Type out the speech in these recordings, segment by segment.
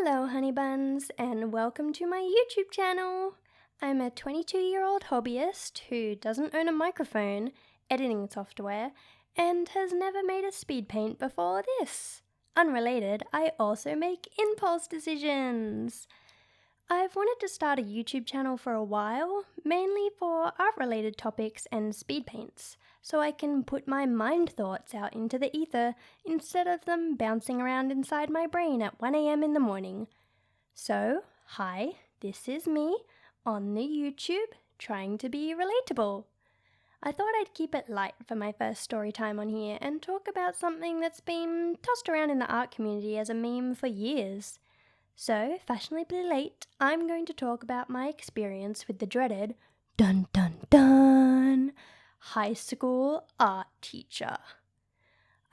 Hello honey buns and welcome to my YouTube channel. I'm a 22-year-old hobbyist who doesn't own a microphone, editing software, and has never made a speed paint before this. Unrelated, I also make impulse decisions. I've wanted to start a YouTube channel for a while, mainly for art-related topics and speed paints, so I can put my mind thoughts out into the ether instead of them bouncing around inside my brain at 1 a.m. in the morning. So, hi, this is me on the YouTube trying to be relatable. I thought I'd keep it light for my first story time on here and talk about something that's been tossed around in the art community as a meme for years. So, fashionably late, I'm going to talk about my experience with the dreaded dun dun dun high school art teacher.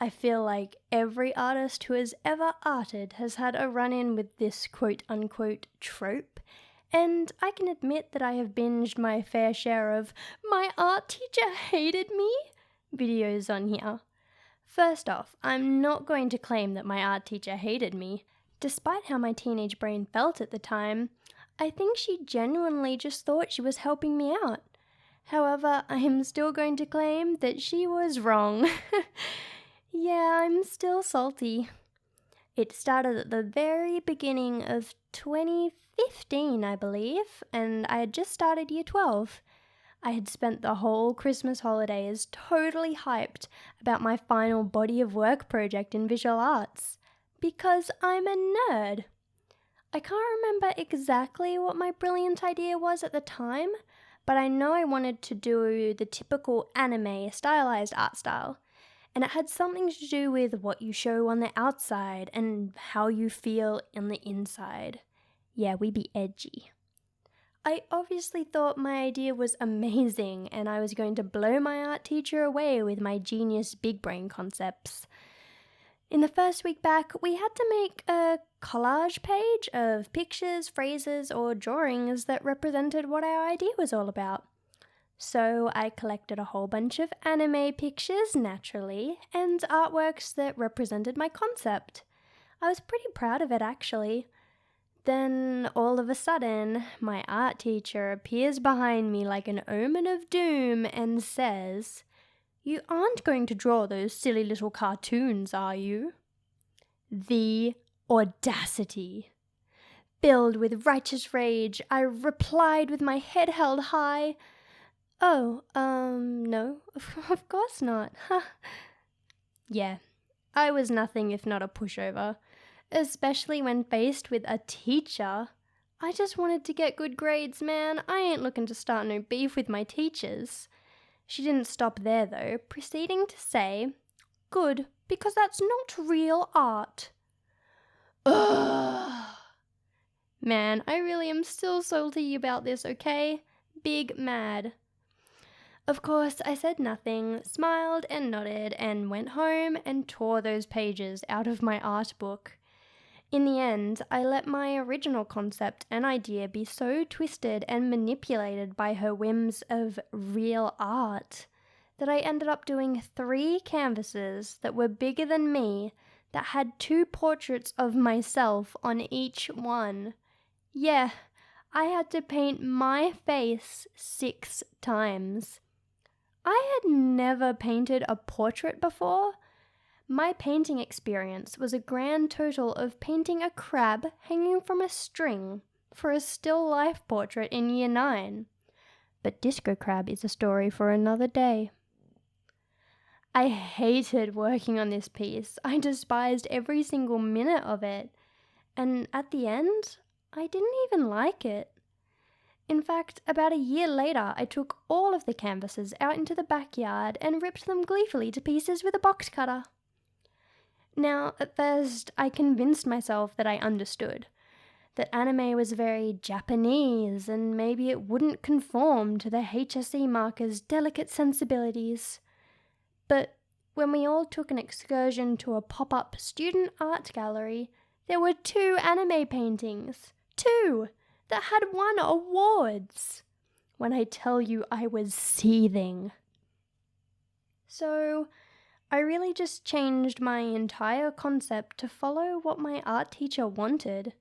I feel like every artist who has ever arted has had a run-in with this quote-unquote trope, and I can admit that I have binged my fair share of "my art teacher hated me" videos on here. First off, I'm not going to claim that my art teacher hated me. Despite how my teenage brain felt at the time, I think she genuinely just thought she was helping me out. However, I am still going to claim that she was wrong. Yeah, I'm still salty. It started at the very beginning of 2015, I believe, and I had just started year 12. I had spent the whole Christmas holidays totally hyped about my final body of work project in visual arts. Because I'm a nerd. I can't remember exactly what my brilliant idea was at the time, but I know I wanted to do the typical anime stylized art style, and it had something to do with what you show on the outside and how you feel on the inside. Yeah, we be edgy. I obviously thought my idea was amazing and I was going to blow my art teacher away with my genius big brain concepts. In the first week back, we had to make a collage page of pictures, phrases, or drawings that represented what our idea was all about. So I collected a whole bunch of anime pictures, naturally, and artworks that represented my concept. I was pretty proud of it, actually. Then, all of a sudden, my art teacher appears behind me like an omen of doom and says, "You aren't going to draw those silly little cartoons, are you?" The audacity. Filled with righteous rage, I replied with my head held high, "Oh, no, of course not, huh." Yeah, I was nothing if not a pushover, especially when faced with a teacher. I just wanted to get good grades, man. I ain't looking to start no beef with my teachers. She didn't stop there, though, proceeding to say, "Good, because that's not real art." Ugh. Man, I really am still salty about this, okay? Big mad. Of course, I said nothing, smiled and nodded, and went home and tore those pages out of my art book. In the end, I let my original concept and idea be so twisted and manipulated by her whims of real art that I ended up doing 3 canvases that were bigger than me that had 2 portraits of myself on each one. Yeah, I had to paint my face 6 times. I had never painted a portrait before. My painting experience was a grand total of painting a crab hanging from a string for a still life portrait in year 9. But Disco Crab is a story for another day. I hated working on this piece. I despised every single minute of it. And at the end, I didn't even like it. In fact, about a year later, I took all of the canvases out into the backyard and ripped them gleefully to pieces with a box cutter. Now, at first, I convinced myself that I understood, that anime was very Japanese and maybe it wouldn't conform to the HSE marker's delicate sensibilities. But when we all took an excursion to a pop-up student art gallery, there were 2 anime paintings. 2! That had won awards. When I tell you I was seething. So, I really just changed my entire concept to follow what my art teacher wanted.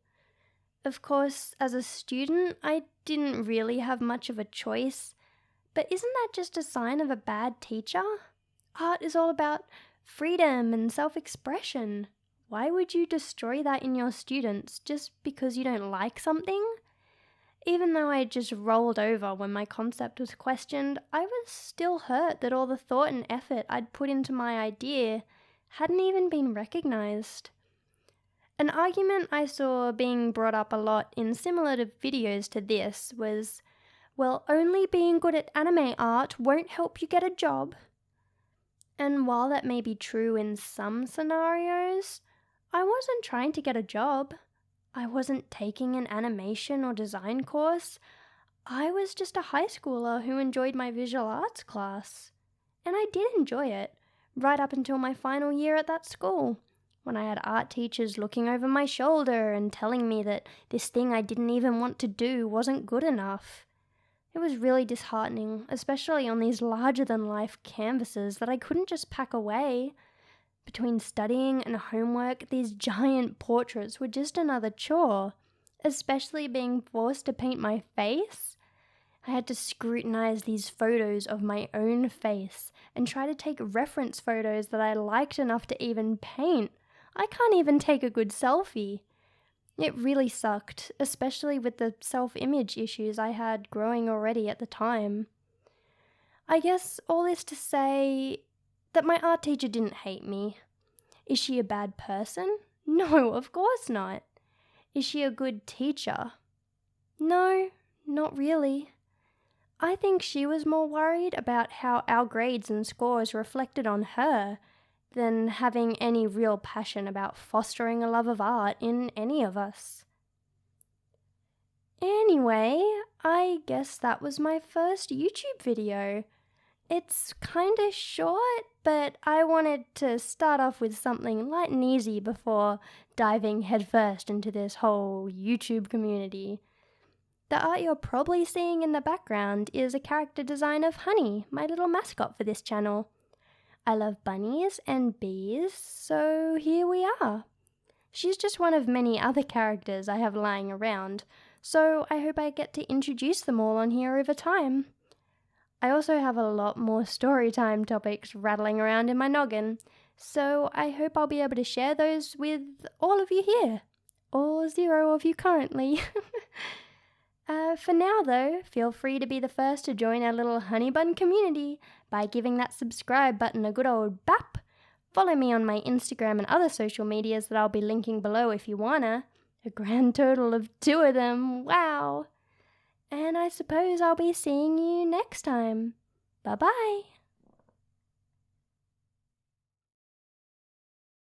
Of course, as a student, I didn't really have much of a choice, but isn't that just a sign of a bad teacher? Art is all about freedom and self-expression. Why would you destroy that in your students just because you don't like something? Even though I just rolled over when my concept was questioned, I was still hurt that all the thought and effort I'd put into my idea hadn't even been recognized. An argument I saw being brought up a lot in similar videos to this was, well, only being good at anime art won't help you get a job. And while that may be true in some scenarios, I wasn't trying to get a job. I wasn't taking an animation or design course. I was just a high schooler who enjoyed my visual arts class. And I did enjoy it, right up until my final year at that school, when I had art teachers looking over my shoulder and telling me that this thing I didn't even want to do wasn't good enough. It was really disheartening, especially on these larger-than-life canvases that I couldn't just pack away. Between studying and homework, these giant portraits were just another chore, especially being forced to paint my face. I had to scrutinize these photos of my own face and try to take reference photos that I liked enough to even paint. I can't even take a good selfie. It really sucked, especially with the self-image issues I had growing already at the time. I guess all this to say that my art teacher didn't hate me. Is she a bad person? No, of course not. Is she a good teacher? No, not really. I think she was more worried about how our grades and scores reflected on her than having any real passion about fostering a love of art in any of us. Anyway, I guess that was my first YouTube video. It's kinda short, but I wanted to start off with something light and easy before diving headfirst into this whole YouTube community. The art you're probably seeing in the background is a character design of Honey, my little mascot for this channel. I love bunnies and bees, so here we are. She's just one of many other characters I have lying around, so I hope I get to introduce them all on here over time. I also have a lot more Storytime topics rattling around in my noggin, so I hope I'll be able to share those with all of you here, or 0 of you currently. For now though, feel free to be the first to join our little honey bun community by giving that subscribe button a good old bap. Follow me on my Instagram and other social medias that I'll be linking below if you wanna. A grand total of 2 of them, wow! And I suppose I'll be seeing you next time. Bye-bye!